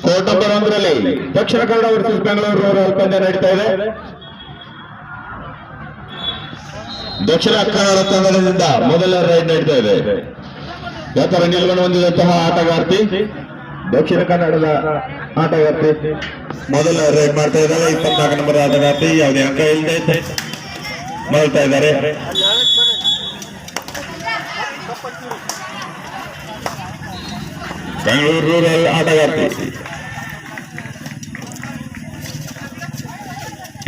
Court number 1ರಲ್ಲಿ Dakshina Kannada versus Bengaluru rural ಪಂದ್ಯ ನಡೀತಾ ಇದೆ. ದಕ್ಷಿಣ ಕನ್ನಡ ತಂಡದಿಂದ ಮೊದಲ ರೈಡ್ ನಡೀತಾ ಇದೆ. ಯಾತರ ನಿಲ್ಗಣ ಹೊಂದಿದಂತಹ ಆಟಗಾರ್ತಿ ದಕ್ಷಿಣ ಕನ್ನಡದ ಆಟಗಾರ್ತಿ ಮೊದಲ ರೈಡ್ ಮಾಡ್ತಾ ಇದ್ದಾರೆ. 24 ನಂಬರ್ ಆಟಗಾರ್ತಿ ಯಾವುದೇ ಅಂಕ ಇಲ್ಲದೆ ಮಾಡ್ತಾ ಇದ್ದಾರೆ. ಬೆಂಗಳೂರು ರೂರಲ್ ಆಟಗಾರ್ತಿ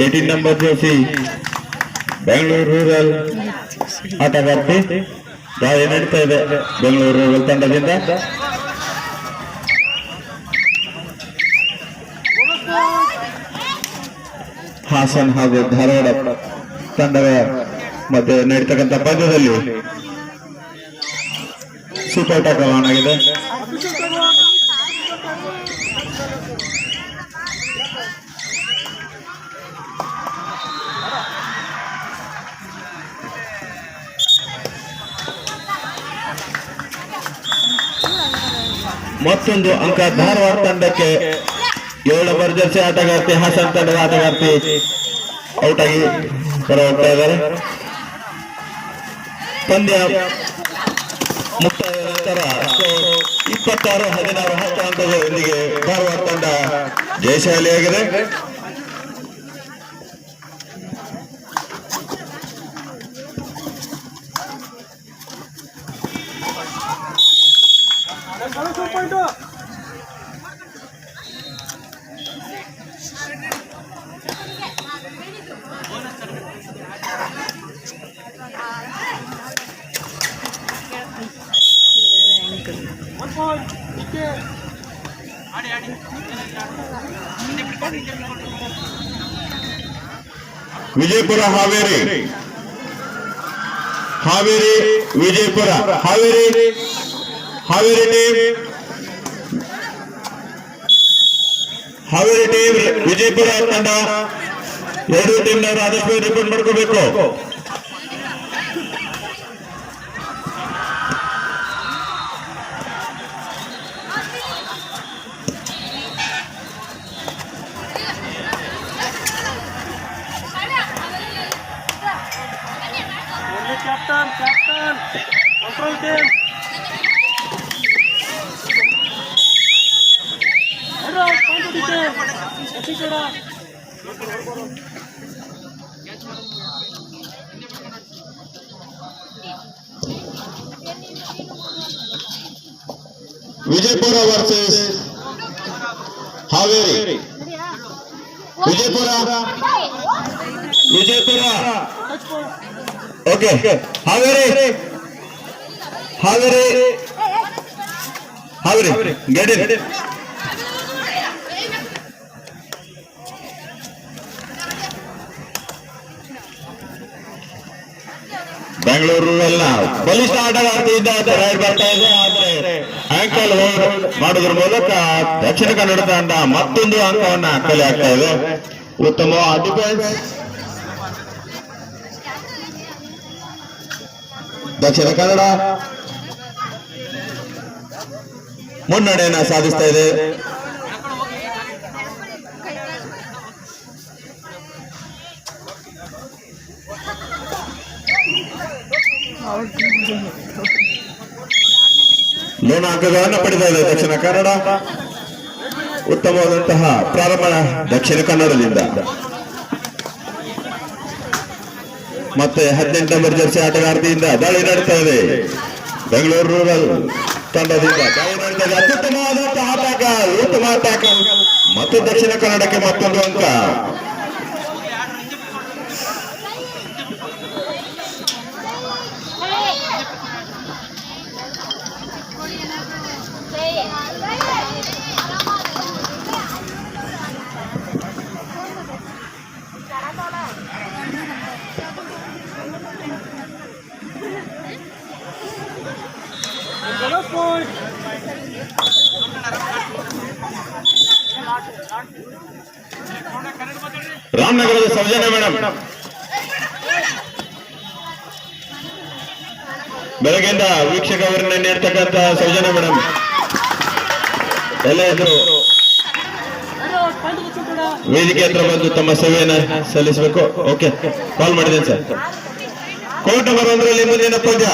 18 ನಂಬರ್ ಜರ್ಸಿ ಬೆಂಗಳೂರು ರೂರಲ್ ಆಟಗಾರ್ತಿ ದಾಳಿ ನಡೀತಾ ಇದೆ ಬೆಂಗಳೂರು ರೂರಲ್ ತಂಡದಿಂದ. ಹಾಸನ್ ಹಾಗೂ ಧಾರವಾಡ ತಂಡದ ಮಧ್ಯೆ ನಡೀತಕ್ಕಂಥ ಪಂದ್ಯದಲ್ಲಿ ಸೂಪರ್ ಟ್ಯಾಕಲ್ ಆನ್ ಆಗಿದೆ. ಮತ್ತೊಂದು ಅಂಕ ಧಾರವಾಡ ತಂಡಕ್ಕೆ. 7 ನಂಬರ್ ಜರ್ಸಿ ಆಟಗಾರ್ತಿ ಹಾಸನ್ ತಂಡದ ಆಟಗಾರ್ತಿ ಔಟ್ ಆಗಿ ಹೊರ ಹೋಗ್ತಾ ಇದ್ದಾರೆ. ಪಂದ್ಯ ಮುಕ್ತಾಯ ನಂತರ 26-16 10 ಅಂಕಗಳೊಂದಿಗೆ ಧಾರವಾಡ ತಂಡ ಜಯಶಾಲಿಯಾಗಿದೆ. ವಿಜಯಪುರ ಹಾವೇರಿ ವಿಜಯಪುರ ಹಾವೇರಿ ಟೀಮ್ ವಿಜಯಪುರ ತಂಡ 2 ಟೀಮ್ನವರು ಆದಷ್ಟು ರಿಪೋರ್ಟ್ ಮಾಡ್ಕೋಬೇಕು. Captain, control team. Hello, point to team. Catching keda. Vijayapura versus Haveri. Vijayapura okay. Haveri get it. Bengaluru ರೂರಲ್ನ ಬಲಿಷ್ಠ ಆಟಗಾರ್ತಿಯಿಂದ ರೈಡ್ ಬರ್ತಾ ಇದೆ. ಆದರೆ ಆಂಕಲ್ ಹೋಲ್ಡ್ ಮಾಡೋದ್ರ ಮೂಲಕ ದಕ್ಷಿಣ ಕನ್ನಡ ತಂಡ ಮತ್ತೊಂದು ಅಂಕವನ್ನ ಕಲೆ ಆಗ್ತಾ ಇದೆ. ಉತ್ತಮ ಡಿಫೆನ್ಸ್ ದಕ್ಷಿಣ ಕನ್ನಡ ಮುನ್ನಡೆಯನ್ನ ಸಾಧಿಸ್ತಾ ಇದೆ. ಲೋಣ ಅಂಕಗಳನ್ನು ಪಡೆದ ಇದೆ ದಕ್ಷಿಣ ಕನ್ನಡ. ಉತ್ತಮವಾದಂತಹ ಪ್ರಾರಂಭ ದಕ್ಷಿಣ ಕನ್ನಡದಿಂದ. ಮತ್ತೆ 18 ನಂಬರ್ ಜರ್ಸಿ ಆಟಗಾರ್ತಿಯಿಂದ ದಾಳಿ ನಡೀತಾ ಇದೆ ಬೆಂಗಳೂರು ರೂರಲ್ ತಂಡದಿಂದ. ದಾಳಿ ನಡೀತಾ ಇದೆ. ಅತ್ಯುತ್ತಮವಾದಂತಹ ಉತ್ತಮ ಟ್ಯಾಕಲ್ ಮತ್ತು ದಕ್ಷಿಣ ಕನ್ನಡಕ್ಕೆ ಮತ್ತೊಂದು ಅಂಕ. ರಾಮನಗರದ ಸೌಜನ್ಯ ಮೇಡಮ್ ಬೆಳಗ್ಗೆಯಿಂದ ವೀಕ್ಷಕ ಅವರನ್ನ ನೀಡ್ತಕ್ಕಂಥ ಸೌಜನ್ಯ ಮೇಡಮ್ ಎಲ್ಲ ಇದ್ರು ವೇದಿಕೆ ಹತ್ರ ಬಂದು ತಮ್ಮ ಸೇವೆಯನ್ನ ಸಲ್ಲಿಸಬೇಕು. ಓಕೆ, ಕಾಲ್ ಮಾಡಿದ್ದೇನೆ ಸರ್. ಕೋರ್ಟ್ ನಂಬರ್ 1ರಲ್ಲಿ ಮುಂದಿನ ಪಂದ್ಯ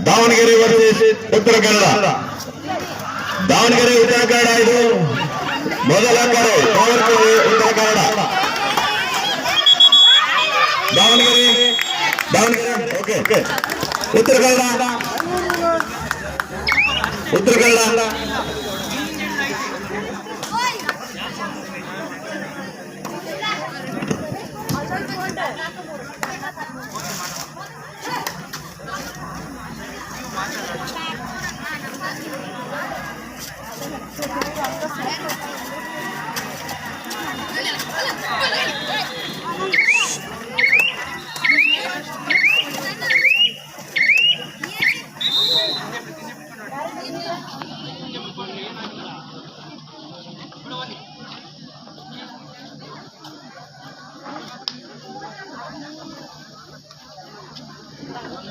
ದಾವಣಗೆರೆ ವರ್ಸಸ್ ಉತ್ತರ ಕನ್ನಡ. ದಾವಣಗೆರೆ ಉತ್ತರ ಕನ್ನಡ, ಇದು ಮೊದಲ ಕರೆ. ದಾವಣಗೆರೆ ಉತ್ತರ ಕನ್ನಡ, ದಾವಣಗೆರೆ ಓಕೆ, ಉತ್ತರ Kannada, Uttara Kannada.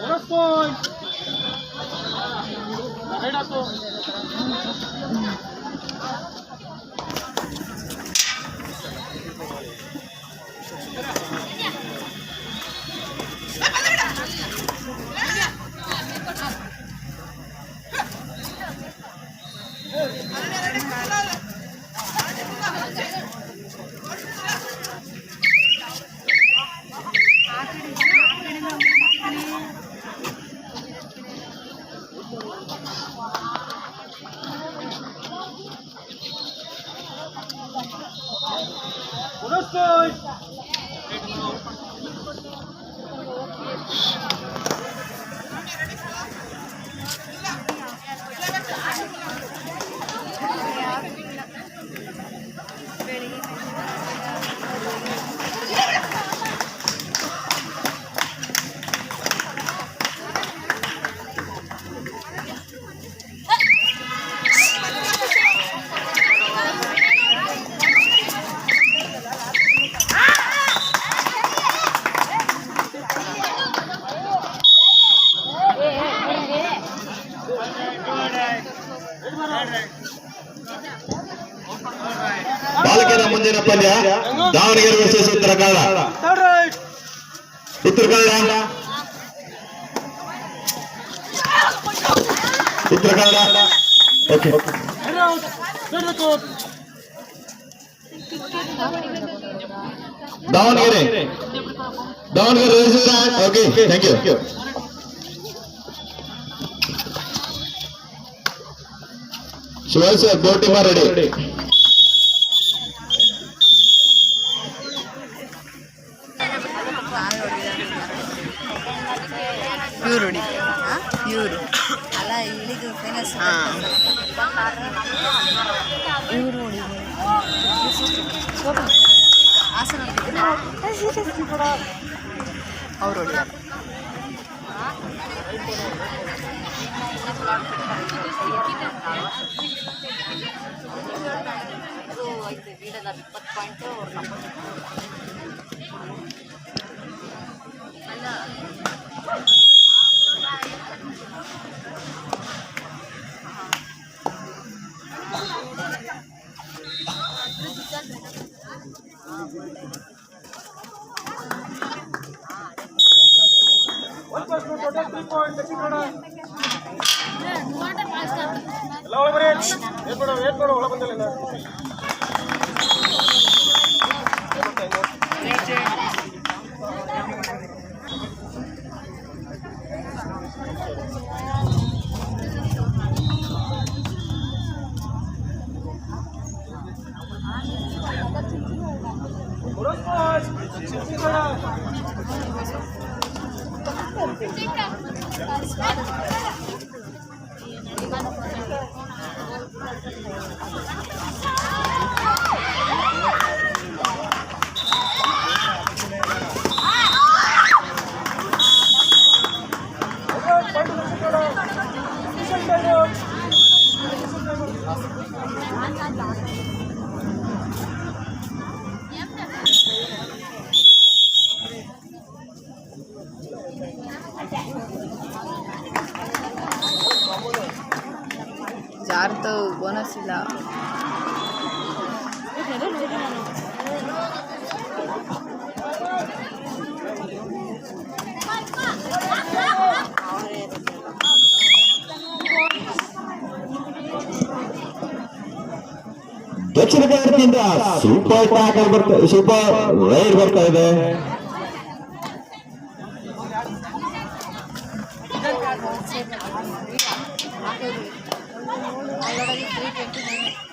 Bonus point. Right up to. Bonus point. ಬಾಲಕರ ಮುಂದಿನ ಪಂದ್ಯ Davanagere versus Uttara Kannada. Third right. Uttara Kannada, Uttara Kannada. Okay, Head out. Get the court. Davanagere okay, thank you. Shivaji sir, ಬೋಟಿ ರೆಡಿ. ಪ್ಯೂರ್ ಹೊಡಿ ಪ್ಯೂರ್ ಅಲ್ಲ ಇಲ್ಲಿಗೆ ಫೇಮಸ್ ಪ್ಯೂರ್ ಹೊಡಿ ಹಾಸನ ಅವ್ರು ಹೊಡಿತಾರೆ. One plus two total 3 points. Second runner. ಎಲ್ಲ ಒಳ ಬರೀ ಏನ್ ಮಾಡು ಒಳ ಬಂದಿಲ್ಲ. Bonus points. Second runner. ಯಾರ್ದು ಬೋನಸ್ ಇಲ್ಲ. ದಕ್ಷಿಣ ಕನ್ನಡದಿಂದ ಸೂಪರ್ ಟಾಕರ್ ಸೂಪರ್ ರೈಡ್ ಬರ್ತಾ ಇದೆ. ಆಲ್ರೆಡಿ 329